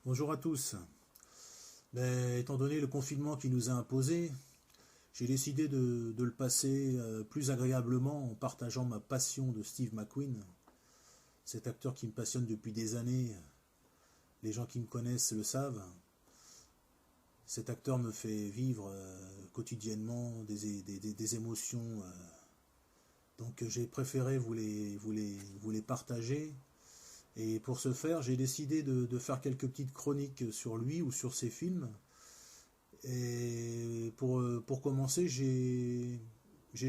Bonjour à tous. Étant donné le confinement qui nous a imposé, j'ai décidé de le passer plus agréablement en partageant ma passion de Steve McQueen, cet acteur qui me passionne depuis des années. Les gens qui me connaissent le savent. Cet acteur me fait vivre quotidiennement des émotions. Donc j'ai préféré vous les partager. Et pour ce faire, j'ai décidé de faire quelques petites chroniques sur lui ou sur ses films. Et pour commencer, j'ai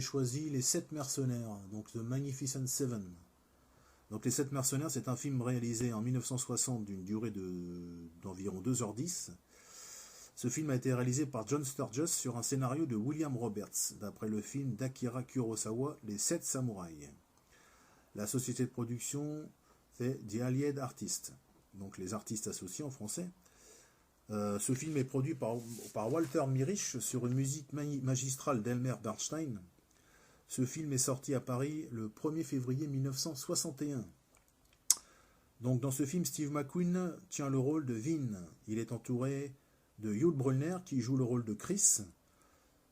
choisi Les Sept Mercenaires, donc The Magnificent Seven. Donc Les Sept Mercenaires, c'est un film réalisé en 1960 d'une durée d'environ 2h10. Ce film a été réalisé par John Sturges sur un scénario de William Roberts, d'après le film d'Akira Kurosawa, Les Sept Samouraïs. La société de production, c'est The Allied Artists, donc les artistes associés en français. Ce film est produit par Walter Mirisch sur une musique magistrale d'Elmer Bernstein. Ce film est sorti à Paris le 1er février 1961. Donc dans ce film, Steve McQueen tient le rôle de Vin. Il est entouré de Yul Brynner qui joue le rôle de Chris.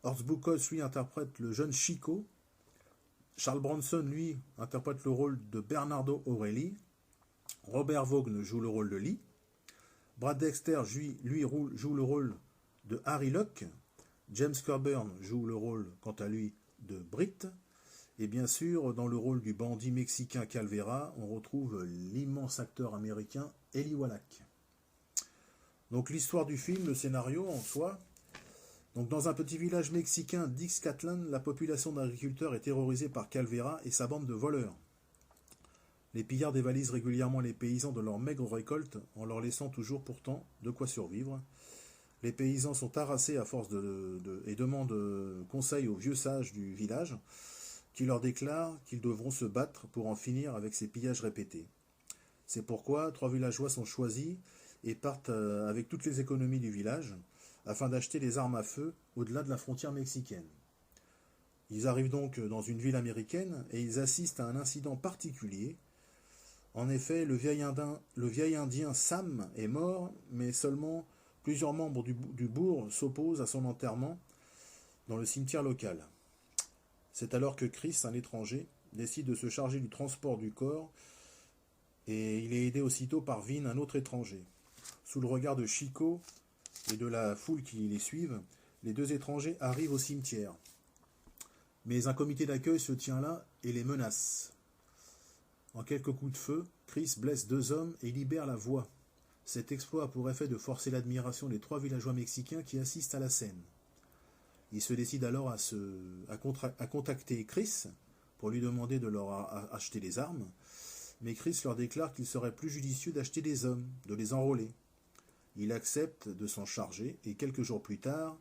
Horst Buchholz, lui, interprète le jeune Chico. Charles Bronson, lui, interprète le rôle de Bernardo Aureli. Robert Vaughn joue le rôle de Lee. Brad Dexter, lui, joue le rôle de Harry Locke. James Coburn joue le rôle, quant à lui, de Britt. Et bien sûr, dans le rôle du bandit mexicain Calvera, on retrouve l'immense acteur américain Eli Wallach. Donc l'histoire du film, le scénario en soi. Donc dans un petit village mexicain d'Ixcatlan, la population d'agriculteurs est terrorisée par Calvera et sa bande de voleurs. Les pillards dévalisent régulièrement les paysans de leur maigre récolte, en leur laissant toujours pourtant de quoi survivre. Les paysans sont harassés à force et demandent conseil aux vieux sages du village, qui leur déclarent qu'ils devront se battre pour en finir avec ces pillages répétés. C'est pourquoi 3 villageois sont choisis et partent avec toutes les économies du village, afin d'acheter des armes à feu au-delà de la frontière mexicaine. Ils arrivent donc dans une ville américaine et ils assistent à un incident particulier. En effet, le vieil indien Sam est mort, mais seulement plusieurs membres du bourg s'opposent à son enterrement dans le cimetière local. C'est alors que Chris, un étranger, décide de se charger du transport du corps et il est aidé aussitôt par Vin, un autre étranger. Sous le regard de Chico et de la foule qui les suivent, les 2 étrangers arrivent au cimetière. Mais un comité d'accueil se tient là et les menace. En quelques coups de feu, Chris blesse 2 hommes et libère la voie. Cet exploit a pour effet de forcer l'admiration des 3 villageois mexicains qui assistent à la scène. Ils se décident alors à contacter Chris pour lui demander de leur acheter des armes, mais Chris leur déclare qu'il serait plus judicieux d'acheter des hommes, de les enrôler. Il accepte de s'en charger et quelques jours plus tard,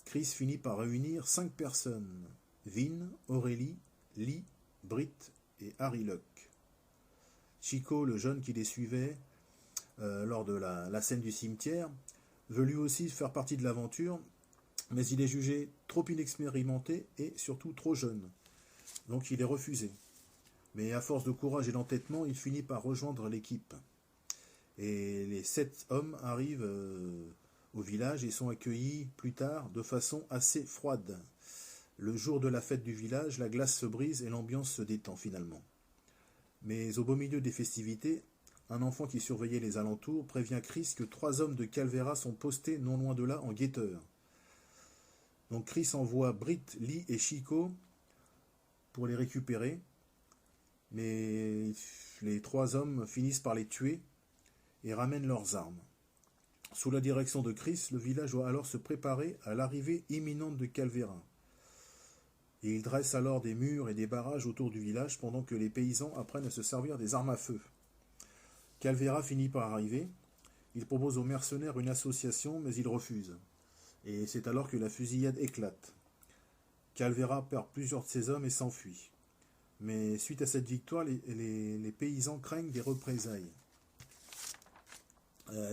Chris finit par réunir 5 personnes: Vin, Aurélie, Lee, Britt et Harry Locke. Chico, le jeune qui les suivait lors de la scène du cimetière, veut lui aussi faire partie de l'aventure, mais il est jugé trop inexpérimenté et surtout trop jeune. Donc il est refusé. Mais à force de courage et d'entêtement, il finit par rejoindre l'équipe. Et les 7 hommes arrivent au village et sont accueillis plus tard de façon assez froide. Le jour de la fête du village, la glace se brise et l'ambiance se détend finalement. Mais au beau milieu des festivités, un enfant qui surveillait les alentours prévient Chris que 3 hommes de Calvera sont postés non loin de là en guetteur. Donc Chris envoie Britt, Lee et Chico pour les récupérer, mais les 3 hommes finissent par les tuer et ramènent leurs armes. Sous la direction de Chris, le village doit alors se préparer à l'arrivée imminente de Calvera. Et il dresse alors des murs et des barrages autour du village pendant que les paysans apprennent à se servir des armes à feu. Calvera finit par arriver. Il propose aux mercenaires une association, mais ils refusent. Et c'est alors que la fusillade éclate. Calvera perd plusieurs de ses hommes et s'enfuit. Mais suite à cette victoire, les paysans craignent des représailles.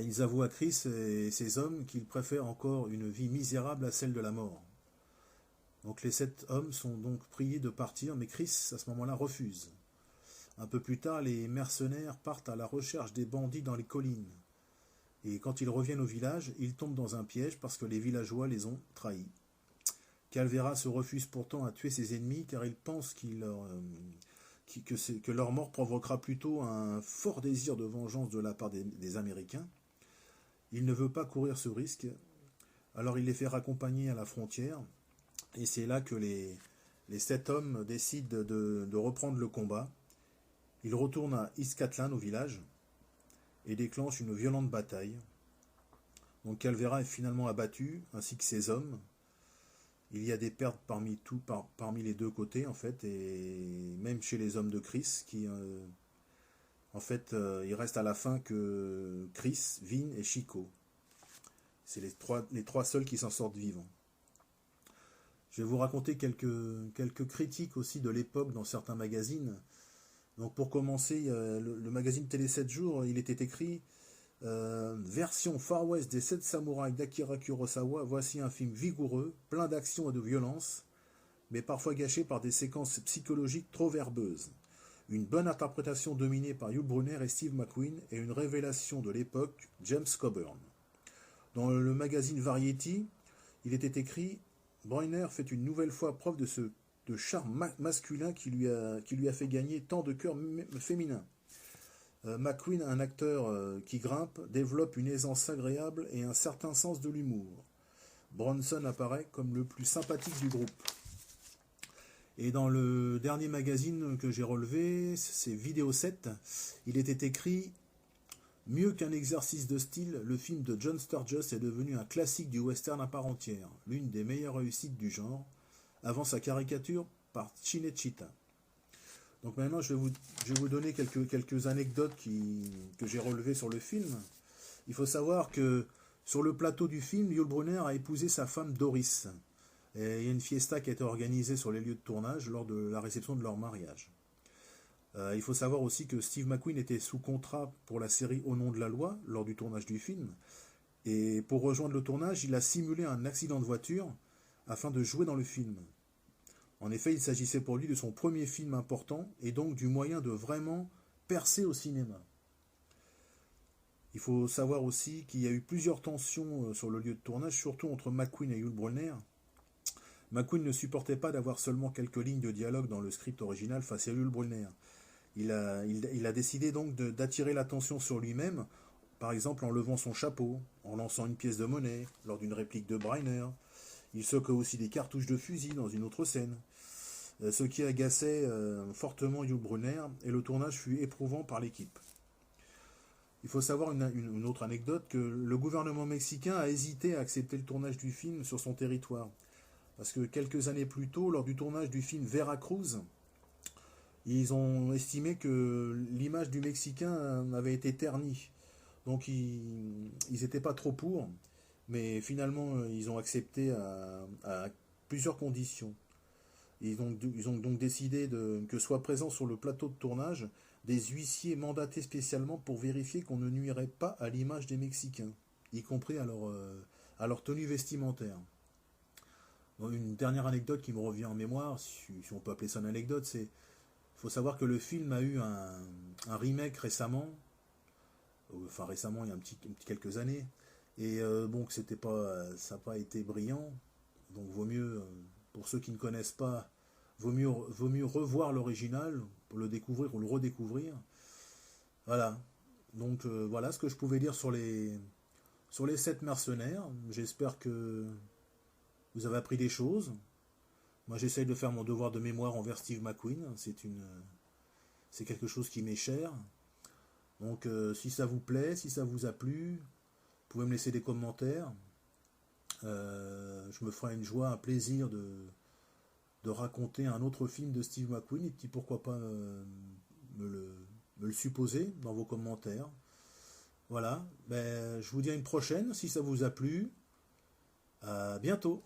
Ils avouent à Chris et ses hommes qu'ils préfèrent encore une vie misérable à celle de la mort. Donc les 7 hommes sont donc priés de partir, mais Chris, à ce moment-là, refuse. Un peu plus tard, les mercenaires partent à la recherche des bandits dans les collines. Et quand ils reviennent au village, ils tombent dans un piège parce que les villageois les ont trahis. Calvera se refuse pourtant à tuer ses ennemis car il pense que leur mort provoquera plutôt un fort désir de vengeance de la part des Américains. Il ne veut pas courir ce risque, alors il les fait raccompagner à la frontière, et c'est là que les 7 hommes décident de reprendre le combat. Ils retournent à East Catlan, au village, et déclenchent une violente bataille. Donc Calvera est finalement abattu, ainsi que ses hommes. Il y a des pertes parmi les deux côtés, en fait, et même chez les hommes de Chris, qui, il reste à la fin que Chris, Vin et Chico. C'est les trois seuls qui s'en sortent vivants. Je vais vous raconter quelques critiques aussi de l'époque dans certains magazines. Donc pour commencer, le magazine Télé 7 jours, il était écrit version Far West des 7 samouraïs d'Akira Kurosawa, voici un film vigoureux, plein d'action et de violence, mais parfois gâché par des séquences psychologiques trop verbeuses. Une bonne interprétation dominée par Yul Brynner et Steve McQueen et une révélation de l'époque, James Coburn. Dans le magazine Variety, il était écrit Brynner fait une nouvelle fois preuve de charme masculin qui lui a fait gagner tant de cœurs féminins. McQueen, un acteur qui grimpe, développe une aisance agréable et un certain sens de l'humour. Bronson apparaît comme le plus sympathique du groupe. Et dans le dernier magazine que j'ai relevé, c'est Vidéo 7, il était écrit « Mieux qu'un exercice de style, le film de John Sturges est devenu un classique du western à part entière, l'une des meilleures réussites du genre, avant sa caricature par Cinecittà. » Donc maintenant, je vais vous donner quelques anecdotes que j'ai relevées sur le film. Il faut savoir que sur le plateau du film, Yul Brynner a épousé sa femme Doris. Et il y a une fiesta qui a été organisée sur les lieux de tournage lors de la réception de leur mariage. Il faut savoir aussi que Steve McQueen était sous contrat pour la série Au nom de la loi lors du tournage du film. Et pour rejoindre le tournage, il a simulé un accident de voiture afin de jouer dans le film. En effet, il s'agissait pour lui de son premier film important et donc du moyen de vraiment percer au cinéma. Il faut savoir aussi qu'il y a eu plusieurs tensions sur le lieu de tournage, surtout entre McQueen et Yul Brynner. McQueen ne supportait pas d'avoir seulement quelques lignes de dialogue dans le script original face à Yul Brynner. Il a décidé donc d'attirer l'attention sur lui-même, par exemple en levant son chapeau, en lançant une pièce de monnaie, lors d'une réplique de Brynner. Il secoua aussi des cartouches de fusil dans une autre scène. Ce qui agaçait fortement Yul Brynner, et le tournage fut éprouvant par l'équipe. Il faut savoir une autre anecdote, que le gouvernement mexicain a hésité à accepter le tournage du film sur son territoire. Parce que quelques années plus tôt, lors du tournage du film Veracruz, ils ont estimé que l'image du Mexicain avait été ternie. Donc ils n'étaient pas trop pour, mais finalement ils ont accepté à plusieurs conditions. Ils ont donc décidé que soient présents sur le plateau de tournage des huissiers mandatés spécialement pour vérifier qu'on ne nuirait pas à l'image des Mexicains, y compris à leur tenue vestimentaire. Bon, une dernière anecdote qui me revient en mémoire, si on peut appeler ça une anecdote, c'est il faut savoir que le film a eu un remake récemment, enfin récemment il y a quelques années, et bon, ça n'a pas été brillant, donc vaut mieux, pour ceux qui ne connaissent pas, vaut mieux revoir l'original pour le découvrir ou le redécouvrir. Voilà, donc voilà ce que je pouvais dire sur les 7 mercenaires. J'espère que vous avez appris des choses. Moi j'essaye de faire mon devoir de mémoire envers Steve McQueen, c'est quelque chose qui m'est cher. Donc si ça vous plaît, si ça vous a plu, vous pouvez me laisser des commentaires. Je me ferai une joie, un plaisir de raconter un autre film de Steve McQueen, et puis pourquoi pas me le supposer dans vos commentaires. Voilà, je vous dis à une prochaine, si ça vous a plu. À bientôt.